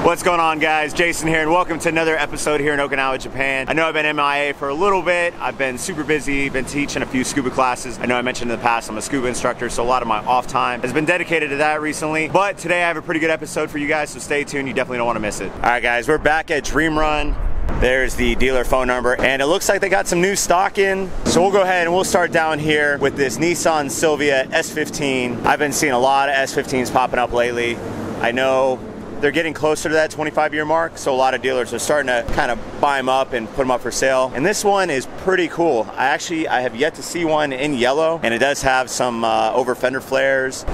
What's going on, guys? Jason here, and welcome to another episode here in Okinawa, Japan. I know I've been MIA for a little bit. I've been super busy, been teaching a few scuba classes. I know I mentioned in the past I'm a scuba instructor, so a lot of my off time has been dedicated to that recently. But today I have a pretty good episode for you guys, so stay tuned. You definitely don't want to miss it. All right, guys, we're back at Dream Run. There's the dealer phone number, and it looks like they got some new stock in. So we'll go ahead and we'll start down here with this Nissan Silvia S15. I've been seeing a lot of S15s popping up lately. I know they're getting closer to that 25-year mark, so a lot of dealers are starting to kind of buy them up and put them up for sale. And this one is pretty cool. I have yet to see one in yellow, and it does have some over fender flares.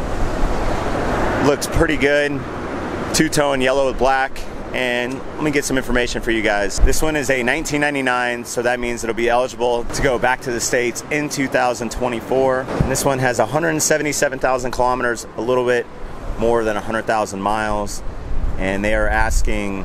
Looks pretty good. Two-tone yellow with black. And let me get some information for you guys. This one is a 1999, so that means it'll be eligible to go back to the States in 2024. And this one has 177,000 kilometers, a little bit more than 100,000 miles. And they are asking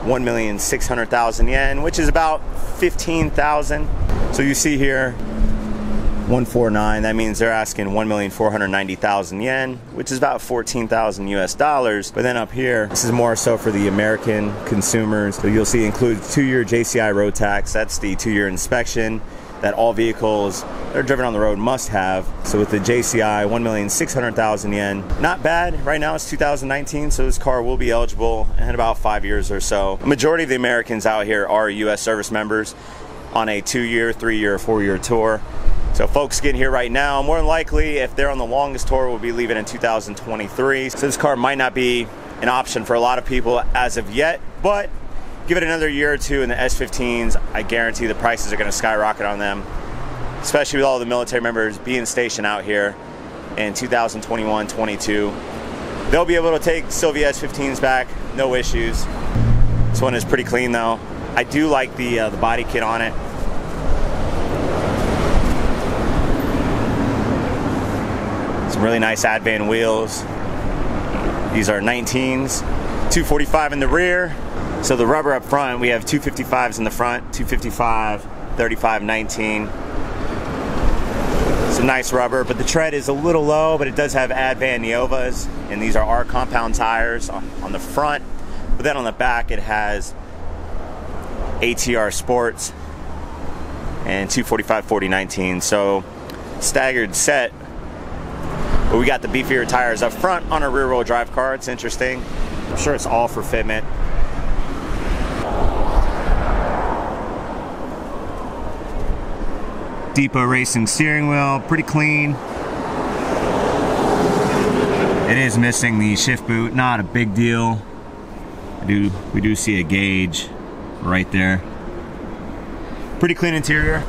1,600,000 yen, which is about 15,000. So you see here 149, that means they're asking 1,490,000 yen, which is about 14,000 US dollars. But then up here, this is more so for the American consumers. So you'll see includes 2-year JCI road tax. That's the 2-year inspection that all vehicles that are driven on the road must have. So with the JCI, 1,600,000 yen. Not bad. Right now it's 2019, so this car will be eligible in about 5 years or so. A majority of the Americans out here are US service members on a 2-year, 3-year, or 4-year tour. So folks getting here right now, more than likely, if they're on the longest tour, will be leaving in 2023. So this car might not be an option for a lot of people as of yet, but give it another year or two in the S15s, I guarantee the prices are going to skyrocket on them, especially with all the military members being stationed out here in 2021-22. They'll be able to take Silvia S15s back, no issues. This one is pretty clean though. I do like the body kit on it. Some really nice Advan wheels. These are 19s, 245 in the rear. So the rubber up front, we have 255s in the front, 255, 35, 19. Some nice rubber, but the tread is a little low, but it does have Advan Neovas, and these are R compound tires on the front. But then on the back, it has ATR Sports and 245, 40, 19. So staggered set. But we got the beefier tires up front on a rear-wheel drive car. It's interesting. I'm sure it's all for fitment. Depot Racing steering wheel, pretty clean. It is missing the shift boot, not a big deal. We do see a gauge right there. Pretty clean interior.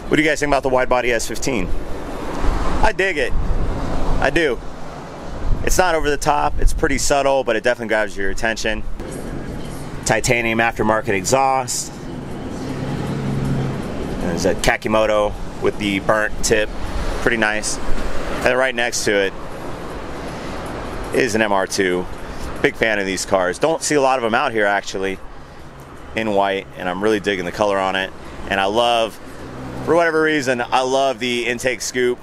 What do you guys think about the wide body S15? I dig it. I do. It's not over the top, it's pretty subtle, but it definitely grabs your attention. Titanium aftermarket exhaust. There's a Kakimoto with the burnt tip, pretty nice. And right next to it is an MR2. Big fan of these cars. Don't see a lot of them out here actually in white, and I'm really digging the color on it. And I love, for whatever reason, I love the intake scoop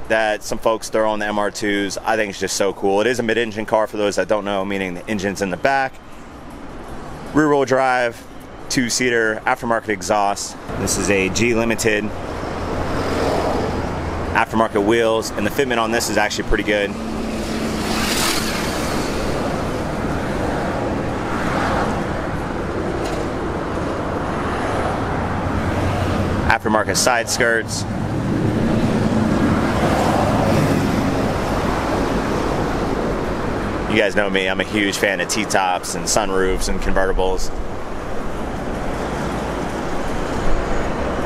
that some folks throw on the MR2s. I think it's just so cool. It is a mid-engine car for those that don't know, meaning the engine's in the back. Rear-wheel drive, 2-seater, aftermarket exhaust. This is a G Limited. Aftermarket wheels, and the fitment on this is actually pretty good. Aftermarket side skirts. You guys know me, I'm a huge fan of T-tops and sunroofs and convertibles.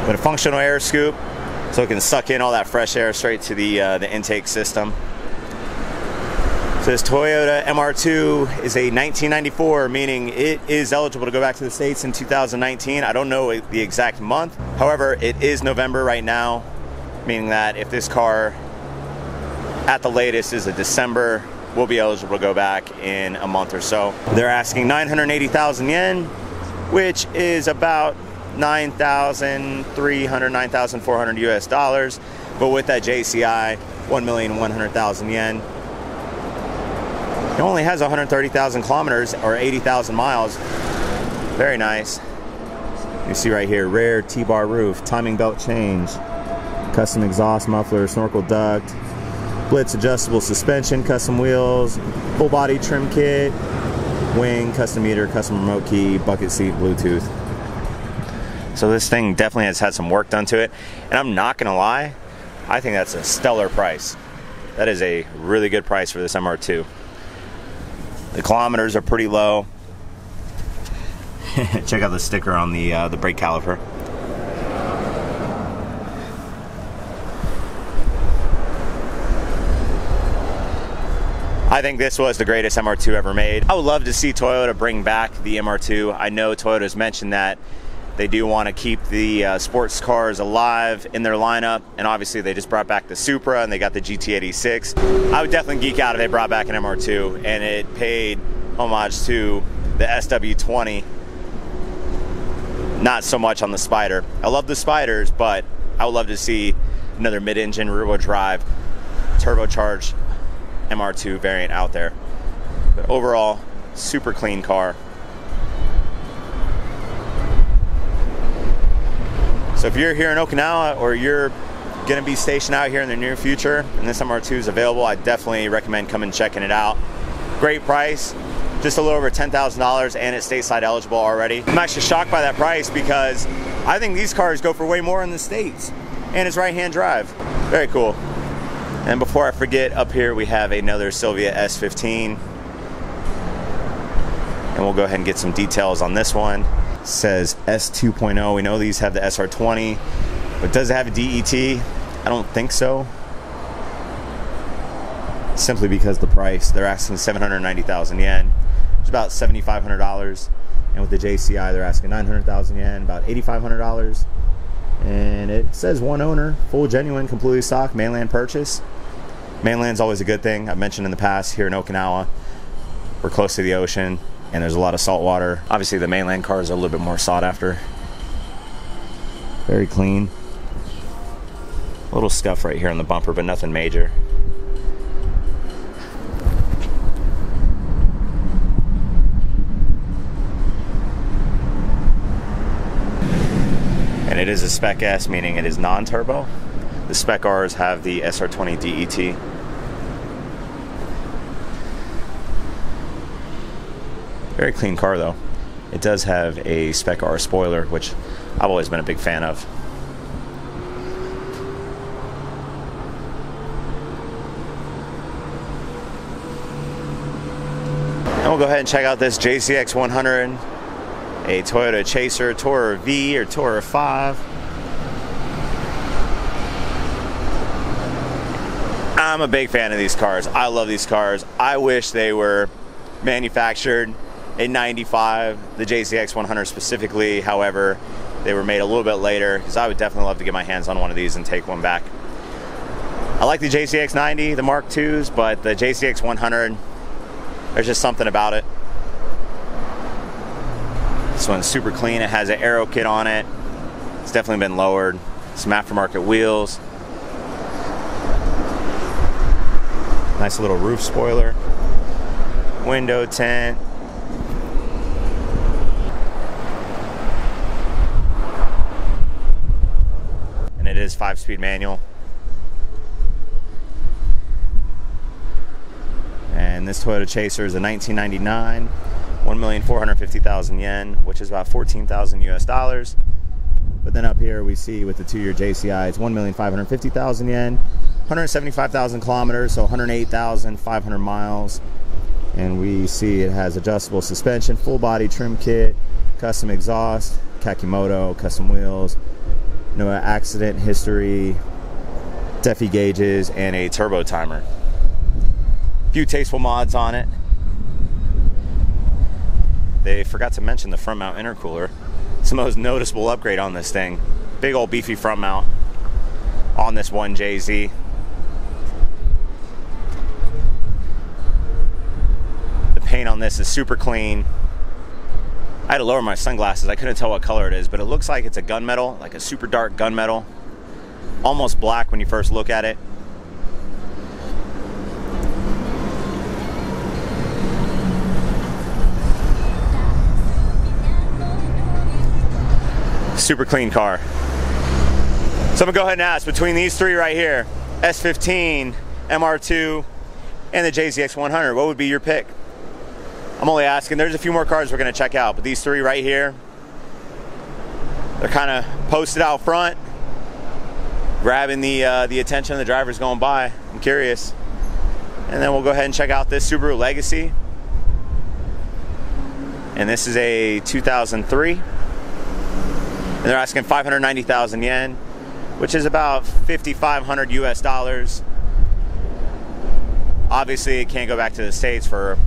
But a functional air scoop, so it can suck in all that fresh air straight to the intake system. So this Toyota MR2 is a 1994, meaning it is eligible to go back to the States in 2019. I don't know the exact month. However, it is November right now, meaning that if this car at the latest is a December, we'll be eligible to go back in a month or so. They're asking 980,000 yen, which is about 9,300, 9,400 US dollars. But with that JCI, 1,100,000 yen. It only has 130,000 kilometers or 80,000 miles. Very nice. You see right here, rear T-bar roof, timing belt change, custom exhaust muffler, snorkel duct, blitz adjustable suspension, custom wheels, full body trim kit, wing, custom meter, custom remote key, bucket seat, Bluetooth. So this thing definitely has had some work done to it, and I'm not gonna lie, I think that's a stellar price. That is a really good price for this MR2. The kilometers are pretty low. Check out the sticker on the brake caliper. I think this was the greatest MR2 ever made. I would love to see Toyota bring back the MR2. I know Toyota's mentioned that they do want to keep the sports cars alive in their lineup, and obviously they just brought back the Supra and they got the GT86. I would definitely geek out if they brought back an MR2 and it paid homage to the SW20. Not so much on the Spider. I love the Spiders, but I would love to see another mid-engine rear-wheel drive turbocharged MR2 variant out there. But overall, super clean car. So if you're here in Okinawa or you're gonna be stationed out here in the near future and this MR2 is available, I definitely recommend coming and checking it out. Great price. Just a little over $10,000 and it's stateside eligible already. I'm actually shocked by that price because I think these cars go for way more in the States, and it's right-hand drive. Very cool. And before I forget, up here we have another Silvia S15, and we'll go ahead and get some details on this one. It says S2.0. We know these have the SR20, but does it have a DET? I don't think so. Simply because the price. They're asking 790,000 yen. It's about $7,500, and with the JCI they're asking 900,000 yen, about $8,500. And it says one owner, full genuine, completely stock, mainland purchase. Mainland's always a good thing. I've mentioned in the past, here in Okinawa, we're close to the ocean and there's a lot of salt water. Obviously the mainland cars are a little bit more sought after. Very clean. A little scuff right here on the bumper, but nothing major. And it is a Spec S, meaning it is non-turbo. The Spec Rs have the SR20 DET. Very clean car though. It does have a Spec R spoiler, which I've always been a big fan of. And we'll go ahead and check out this JCX 100. A Toyota Chaser, Tourer V or Tourer 5. I'm a big fan of these cars. I love these cars. I wish they were manufactured in '95, the JCX 100 specifically. However, they were made a little bit later, because I would definitely love to get my hands on one of these and take one back. I like the JCX 90, the Mark IIs, but the JCX 100, there's just something about it. This one's super clean. It has an aero kit on it. It's definitely been lowered. Some aftermarket wheels. Nice little roof spoiler. Window tint. And it is 5-speed manual. And this Toyota Chaser is a 1999. 1,450,000 yen, which is about 14,000 US dollars. But then up here we see with the 2-year JCI, it's 1,550,000 yen, 175,000 kilometers, so 108,500 miles. And we see it has adjustable suspension, full body trim kit, custom exhaust, Kakimoto, custom wheels, no accident history, DEFI gauges, and a turbo timer. A few tasteful mods on it. They forgot to mention the front mount intercooler. It's the most noticeable upgrade on this thing. Big old beefy front mount on this 1JZ. The paint on this is super clean. I had to lower my sunglasses. I couldn't tell what color it is, but it looks like it's a gunmetal, like a super dark gunmetal. Almost black when you first look at it. Super clean car. So I'm gonna go ahead and ask, between these three right here, S15, MR2, and the JZX100, what would be your pick? I'm only asking. There's a few more cars we're gonna check out, but these three right here, they're kind of posted out front, grabbing the attention of the drivers going by. I'm curious. And then we'll go ahead and check out this Subaru Legacy. And this is a 2003. And they're asking 590,000 yen, which is about 5,500 US dollars. Obviously, it can't go back to the States for a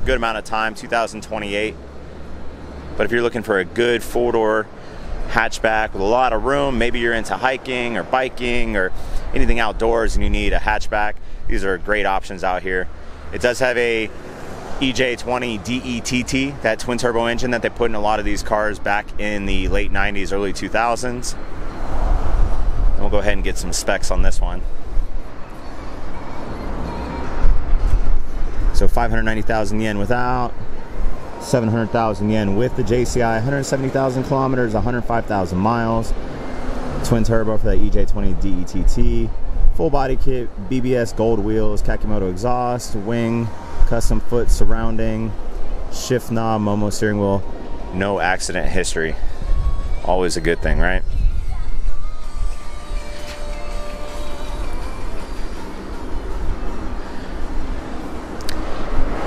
good amount of time, 2028. But if you're looking for a good four-door hatchback with a lot of room, maybe you're into hiking or biking or anything outdoors and you need a hatchback, these are great options out here. It does have a EJ20 DETT, that twin turbo engine that they put in a lot of these cars back in the late 90s, early 2000s. And we'll go ahead and get some specs on this one. So 590,000 yen without, 700,000 yen with the JCI, 170,000 kilometers, 105,000 miles. Twin turbo for the EJ20 DETT. Full body kit, BBS gold wheels, Kakimoto exhaust, wing, custom foot surrounding, shift knob, Momo steering wheel. No accident history. Always a good thing, right?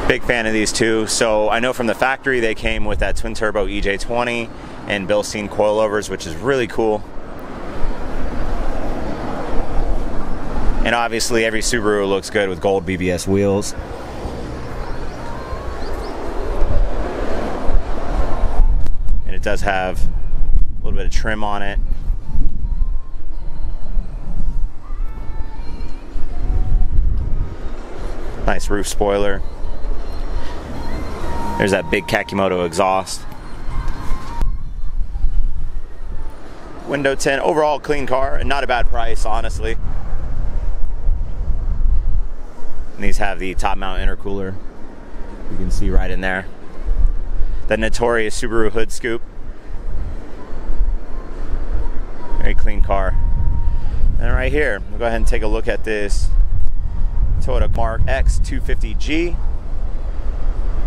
Big fan of these two. So I know from the factory they came with that twin turbo EJ20 and Bilstein coilovers, which is really cool. And obviously every Subaru looks good with gold BBS wheels. And it does have a little bit of trim on it. Nice roof spoiler. There's that big Kakimoto exhaust. Window tint, overall clean car and not a bad price, honestly. And these have the top mount intercooler. You can see right in there. The notorious Subaru hood scoop. Very clean car. And right here, we'll go ahead and take a look at this Toyota Mark X 250G.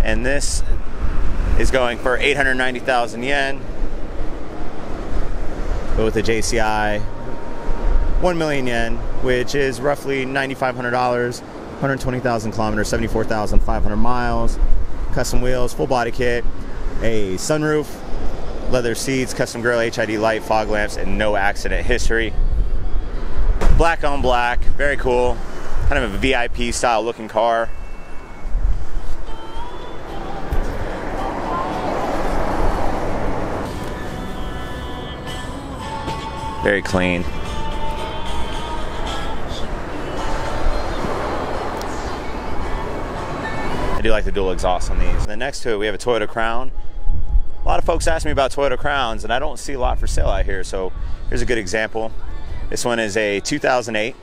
And this is going for 890,000 yen. But with the JCI, 1 million yen, which is roughly $9,500, 120,000 kilometers, 74,500 miles. Custom wheels, full body kit, a sunroof, leather seats, custom grille, HID light, fog lamps, and no accident history. Black on black, very cool. Kind of a VIP style looking car. Very clean. I do like the dual exhaust on these. And then next to it, we have a Toyota Crown. A lot of folks ask me about Toyota Crowns, and I don't see a lot for sale out here. So here's a good example. This one is a 2008,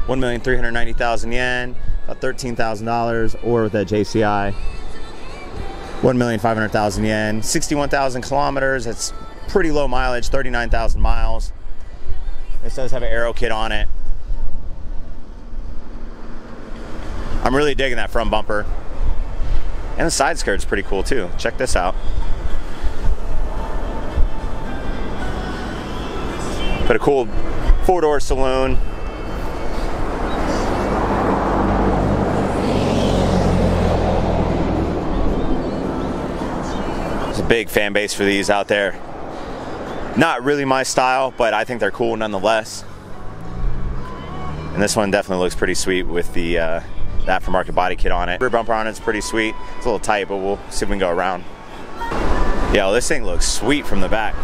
1,390,000 yen, about $13,000, or with that JCI, 1,500,000 yen, 61,000 kilometers. That's pretty low mileage, 39,000 miles. This does have an aero kit on it. I'm really digging that front bumper. And the side skirt's pretty cool too. Check this out. Put a cool four-door saloon. There's a big fan base for these out there. Not really my style, but I think they're cool nonetheless. And this one definitely looks pretty sweet with the aftermarket body kit on it. Rear bumper on it's pretty sweet. It's a little tight, but we'll see if we can go around. Yeah, well, this thing looks sweet from the back.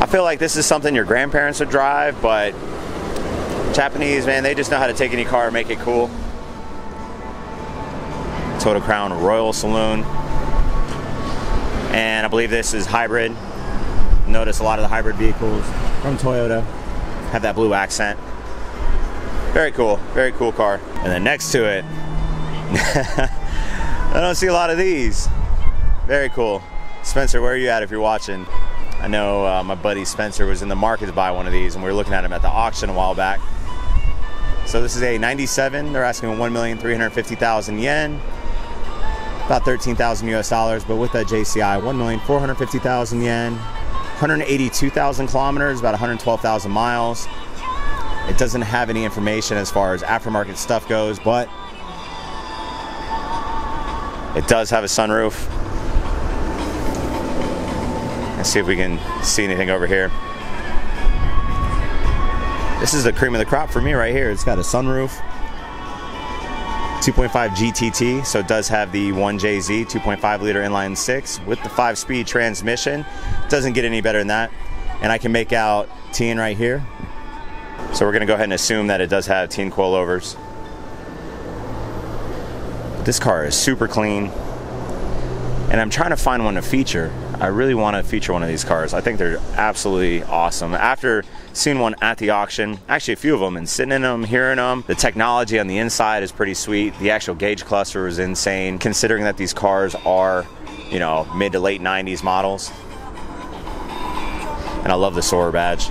I feel like this is something your grandparents would drive, but Japanese, man, they just know how to take any car and make it cool. Toyota Crown Royal Saloon. And I believe this is hybrid. Notice a lot of the hybrid vehicles from Toyota have that blue accent. Very cool car. And then next to it, I don't see a lot of these. Very cool. Spencer, where are you at if you're watching? I know my buddy Spencer was in the market to buy one of these, and we were looking at them at the auction a while back. So this is a 97. They're asking 1,350,000 yen, about 13,000 US dollars, but with that JCI, 1,450,000 yen, 182,000 kilometers, about 112,000 miles. It doesn't have any information as far as aftermarket stuff goes, but it does have a sunroof. Let's see if we can see anything over here. This is the cream of the crop for me right here. It's got a sunroof, 2.5 GTT, so it does have the 1JZ 2.5 liter inline six with the 5-speed transmission. It doesn't get any better than that. And I can make out teen right here. So we're gonna go ahead and assume that it does have teen coilovers. This car is super clean, and I'm trying to find one to feature. I really want to feature one of these cars. I think they're absolutely awesome. After seeing one at the auction, actually a few of them, and sitting in them, hearing them, the technology on the inside is pretty sweet. The actual gauge cluster is insane, considering that these cars are, you know, mid to late 90s models. And I love the Soarer badge.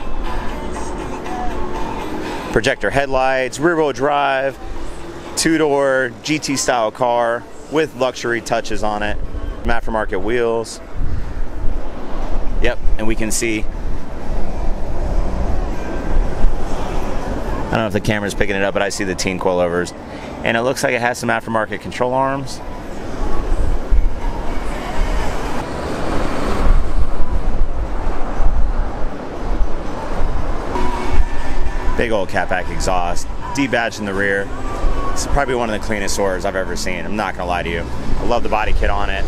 Projector headlights, rear-wheel drive, two-door GT style car with luxury touches on it. Aftermarket wheels. Yep, and we can see, I don't know if the camera's picking it up, but I see the teen coilovers. And it looks like it has some aftermarket control arms. Big old catback exhaust, D-badge in the rear. It's probably one of the cleanest Soarers I've ever seen. I'm not gonna lie to you. I love the body kit on it.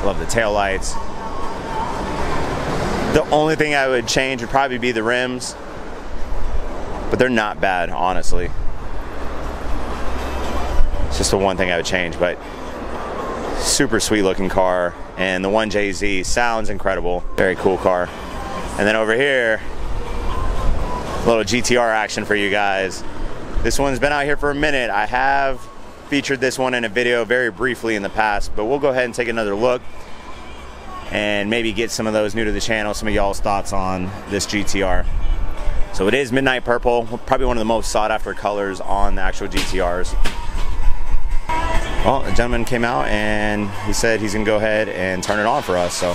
Love the tail lights. The only thing I would change would probably be the rims, but they're not bad, honestly. It's just the one thing I would change, but super sweet looking car. And the 1JZ sounds incredible. Very cool car. And then over here, a little GTR action for you guys. This one's been out here for a minute. I have featured this one in a video very briefly in the past, but we'll go ahead and take another look and maybe get some of those new to the channel, some of y'all's thoughts on this GTR. So it is midnight purple, probably one of the most sought after colors on the actual GTRs. Well, a gentleman came out and he said he's gonna go ahead and turn it on for us, so.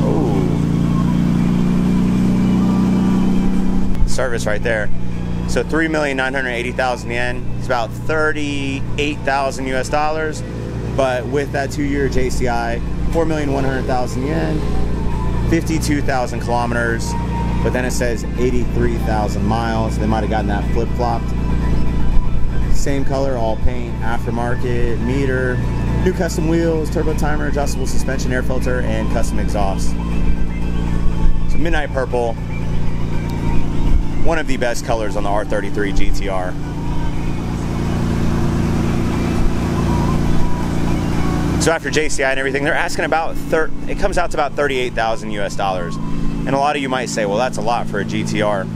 Oh. Service right there. So 3,980,000 yen. It's about 38,000 US dollars. But with that 2-year JCI, 4,100,000 yen, 52,000 kilometers. But then it says 83,000 miles. They might have gotten that flip-flopped. Same color, all paint, aftermarket, meter, new custom wheels, turbo timer, adjustable suspension, air filter, and custom exhaust. So midnight purple. One of the best colors on the R33 Gtr. So after JCI and everything, they're asking about, it comes out to about 38,000 US dollars. And a lot of you might say, well, that's a lot for a GTR.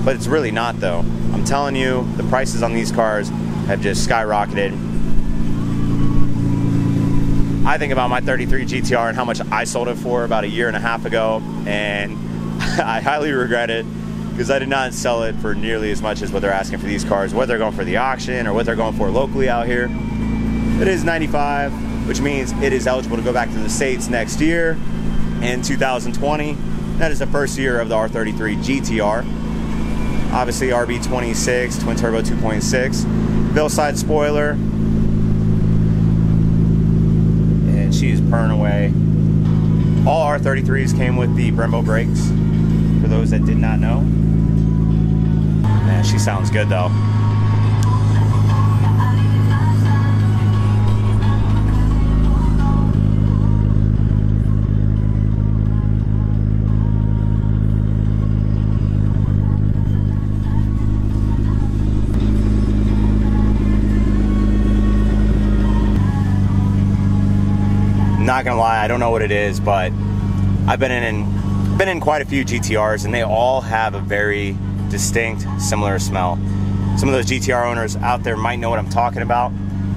But it's really not, though. I'm telling you, the prices on these cars have just skyrocketed. I think about my 33 GTR and how much I sold it for about 1.5 years ago, and I highly regret it, because I did not sell it for nearly as much as what they're asking for these cars, what they're going for the auction or what they're going for locally out here. It is 95, which means it is eligible to go back to the States next year in 2020. That is the first year of the R33 GTR. Obviously RB26, twin turbo 2.6, Bill side spoiler, and she is purring away. All R33s came with the Brembo brakes, for those that did not know. Man, she sounds good though. Not gonna lie, I don't know what it is, but I've been in quite a few GTRs, and they all have a very distinct, similar smell. Some of those GTR owners out there might know what I'm talking about.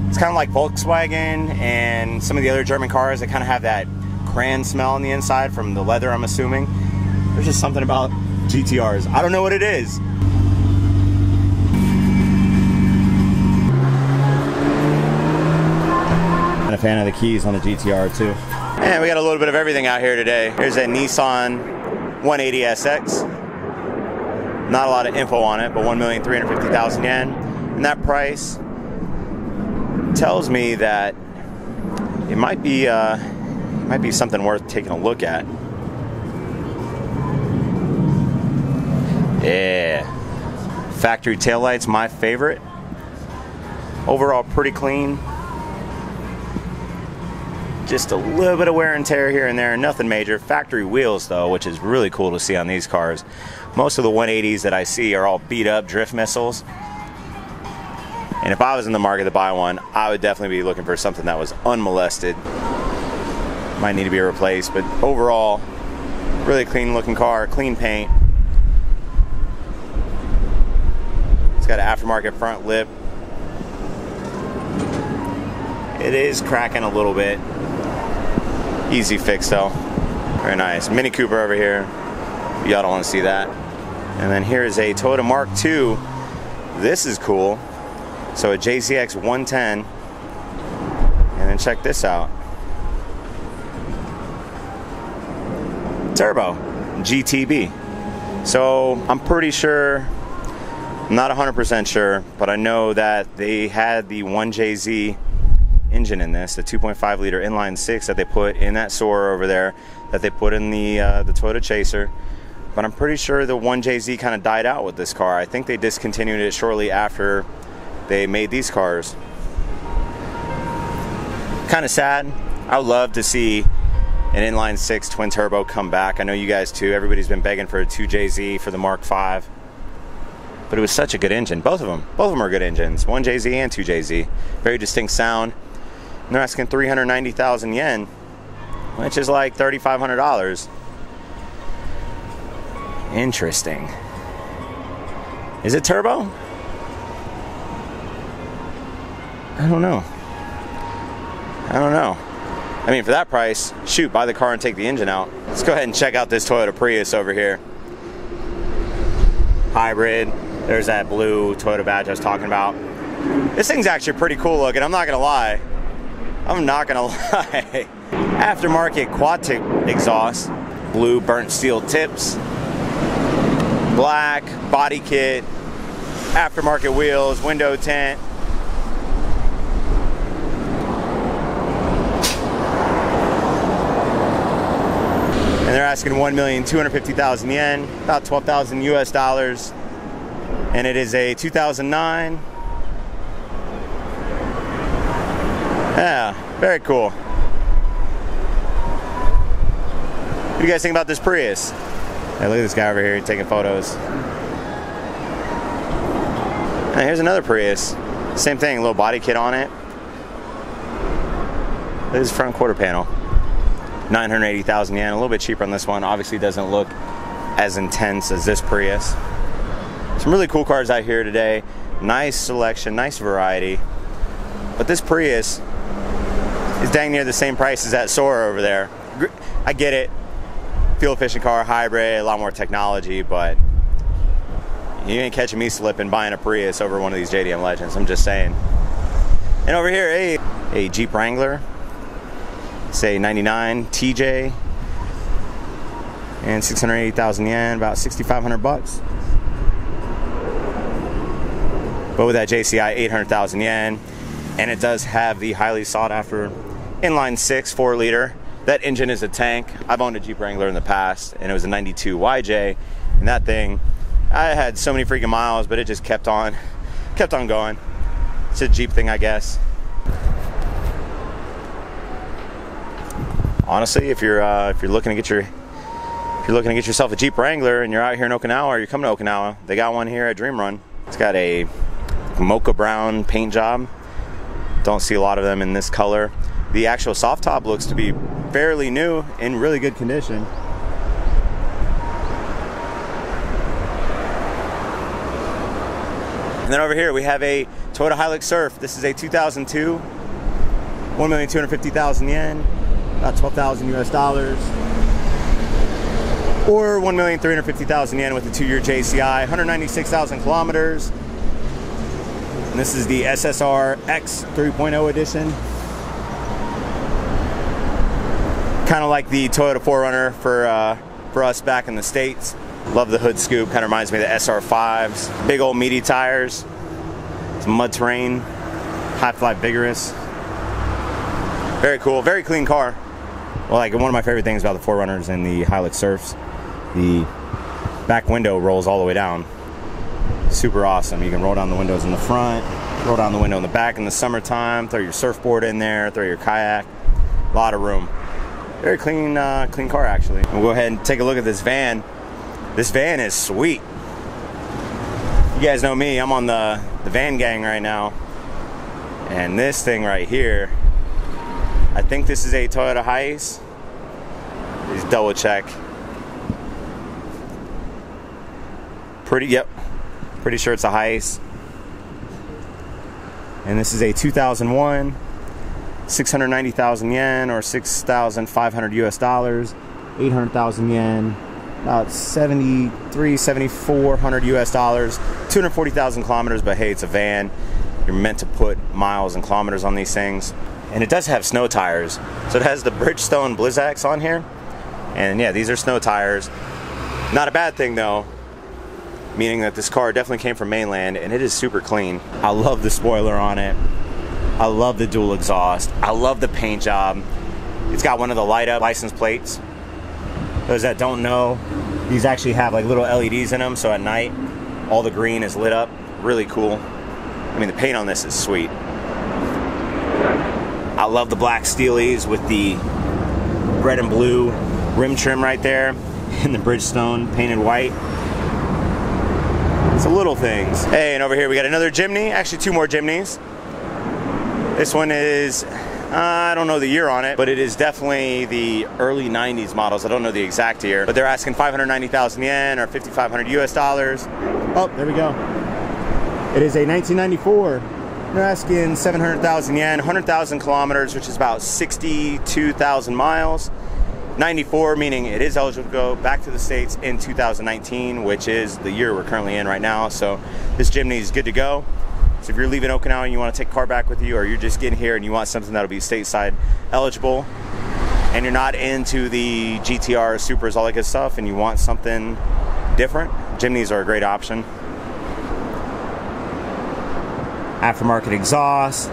It's kind of like Volkswagen and some of the other German cars that kind of have that crayon smell on the inside from the leather, I'm assuming. There's just something about GTRs. I don't know what it is. I'm a fan of the keys on the GTR too. And we got a little bit of everything out here today. Here's a Nissan 180SX. Not a lot of info on it, but 1,350,000 yen. And that price tells me that it might be something worth taking a look at. Yeah. Factory taillights, my favorite. Overall pretty clean. Just a little bit of wear and tear here and there, nothing major. Factory wheels though, which is really cool to see on these cars. Most of the 180s that I see are all beat up drift missiles. And if I was in the market to buy one, I would definitely be looking for something that was unmolested. Might need to be replaced, but overall, really clean looking car, clean paint. It's got an aftermarket front lip. It is cracking a little bit. Easy fix though. Very nice. Mini Cooper over here. Y'all don't want to see that. And then here is a Toyota Mark II. This is cool. So a JZX 110. And then check this out. Turbo GTB. So I'm pretty sure, I'm not 100% sure, but I know that they had the 1JZ engine in this, the 2.5 liter inline six that they put in that Soarer over there, that they put in the Toyota Chaser. But I'm pretty sure the 1JZ kind of died out with this car. I think they discontinued it shortly after they made these cars. Kind of sad. I would love to see an inline six twin turbo come back. I know you guys too. Everybody's been begging for a 2JZ for the Mark V. But it was such a good engine. Both of them are good engines. 1JZ and 2JZ. Very distinct sound. And they're asking 390,000 yen, which is like $3,500. Interesting. Is it turbo? I don't know. I mean, for that price, shoot, buy the car and take the engine out. Let's go ahead and check out this Toyota Prius over here. Hybrid. There's that blue Toyota badge I was talking about. This thing's actually pretty cool looking, I'm not gonna lie. Aftermarket quad tip exhaust. Blue burnt steel tips. Black body kit. Aftermarket wheels, window tint. And they're asking 1,250,000 yen, about 12,000 US dollars. And it is a 2009. Yeah, very cool. What do you guys think about this Prius? Hey, look at this guy over here taking photos. And here's another Prius. Same thing, a little body kit on it. This is front quarter panel. 980,000 yen, a little bit cheaper on this one. Obviously doesn't look as intense as this Prius. Some really cool cars out here today. Nice selection, nice variety. But this Prius is dang near the same price as that Soarer over there. I get it. Fuel efficient car, hybrid, a lot more technology, but you ain't catching me slipping buying a Prius over one of these JDM Legends, I'm just saying. And over here, a Jeep Wrangler. Say 99 TJ. And 680,000 yen, about 6,500 bucks. But with that JCI, 800,000 yen. And it does have the highly sought after inline six 4 liter. That engine is a tank. I've owned a Jeep Wrangler in the past, and it was a 92 YJ. And that thing, I had so many freaking miles, but it just kept on going. It's a Jeep thing, I guess. Honestly, if you're looking to get yourself a Jeep Wrangler and you're out here in Okinawa, or you're coming to Okinawa, they got one here at Dream Run. It's got a mocha brown paint job. Don't see a lot of them in this color. The actual soft top looks to be fairly new, in really good condition. And then over here we have a Toyota Hilux Surf. This is a 2002, 1,250,000 yen, about 12,000 US dollars. Or 1,350,000 yen with a 2-year JCI, 196,000 kilometers. And this is the SSR X 3.0 edition. Kind of like the Toyota 4Runner for us back in the States. Love the hood scoop, kind of reminds me of the SR5s. Big old meaty tires, some mud terrain, high fly vigorous. Very cool, very clean car. Well, like one of my favorite things about the 4Runners and the Hilux Surfs, the back window rolls all the way down. Super awesome. You can roll down the windows in the front, roll down the window in the back in the summertime, throw your surfboard in there, throw your kayak. A lot of room. Very clean, clean car actually. We'll go ahead and take a look at this van. This van is sweet. You guys know me, I'm on the van gang right now. And this thing right here, I think this is a Toyota Hiace. Let's double check. Yep, pretty sure it's a Hiace. And this is a 2001, 690,000 yen or 6,500 US dollars, 800,000 yen, about 7,400 US dollars, 240,000 kilometers, but hey, it's a van. You're meant to put miles and kilometers on these things. And it does have snow tires. So it has the Bridgestone Blizzaks on here. And yeah, these are snow tires. Not a bad thing though, meaning that this car definitely came from mainland and it is super clean. I love the spoiler on it. I love the dual exhaust. I love the paint job. It's got one of the light up license plates. Those that don't know, these actually have like little LEDs in them, so at night all the green is lit up. Really cool. I mean, the paint on this is sweet. I love the black steelies with the red and blue rim trim right there and the Bridgestone painted white. It's the little things. Hey, and over here we got another Jimny, actually 2 more Jimnys. This one is, I don't know the year on it, but it is definitely the early 90s models. I don't know the exact year, but they're asking 590,000 yen or 5,500 US dollars. Oh, there we go. It is a 1994. They're asking 700,000 yen, 100,000 kilometers, which is about 62,000 miles. 94, meaning it is eligible to go back to the States in 2019, which is the year we're currently in right now. So this Jimny is good to go. So if you're leaving Okinawa and you want to take a car back with you, or you're just getting here and you want something that'll be stateside eligible, and you're not into the GTR, Supers, all that good stuff, and you want something different, Jimnys are a great option. Aftermarket exhaust,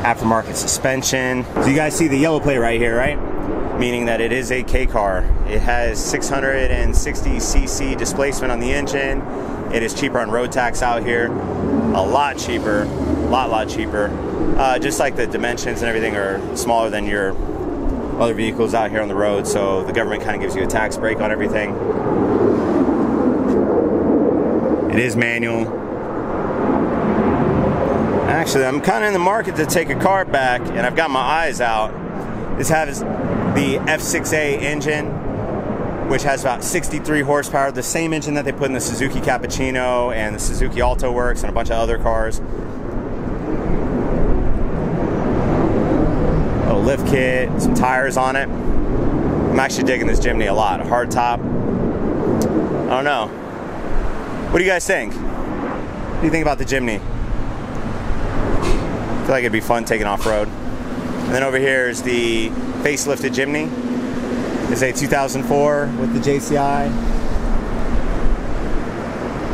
aftermarket suspension. So you guys see the yellow plate right here, right? Meaning that it is a K car. It has 660cc displacement on the engine. It is cheaper on road tax out here. A lot cheaper, lot cheaper. Just like the dimensions and everything are smaller than your other vehicles out here on the road, so the government kind of gives you a tax break on everything. It is manual. Actually, I'm kind of in the market to take a car back, and I've got my eyes out. This has the F6A engine, which has about 63 horsepower, the same engine that they put in the Suzuki Cappuccino and the Suzuki Alto Works and a bunch of other cars. A lift kit, some tires on it. I'm actually digging this Jimny a lot. Hard top. I don't know. What do you guys think? What do you think about the Jimny? I feel like it'd be fun taking off-road. And then over here is the facelifted Jimny. It's a 2004 with the JCI.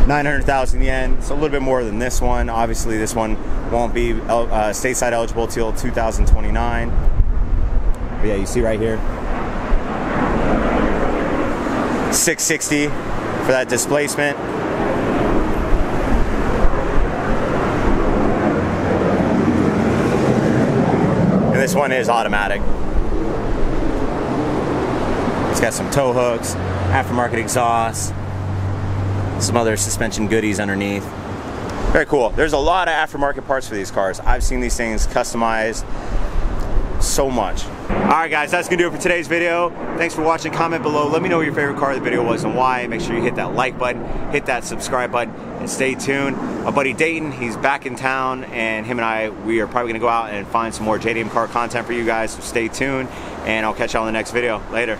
900,000 yen. It's a little bit more than this one. Obviously, this one won't be stateside eligible till 2029. But yeah, you see right here. 660 for that displacement. And this one is automatic. It's got some tow hooks, aftermarket exhaust, some other suspension goodies underneath. Very cool. There's a lot of aftermarket parts for these cars. I've seen these things customized so much. Alright guys, that's gonna do it for today's video. Thanks for watching. Comment below. Let me know what your favorite car of the video was and why. Make sure you hit that like button, hit that subscribe button, and stay tuned. My buddy Dayton, he's back in town, and him and we are probably gonna go out and find some more JDM car content for you guys, so stay tuned, and I'll catch you on the next video. Later.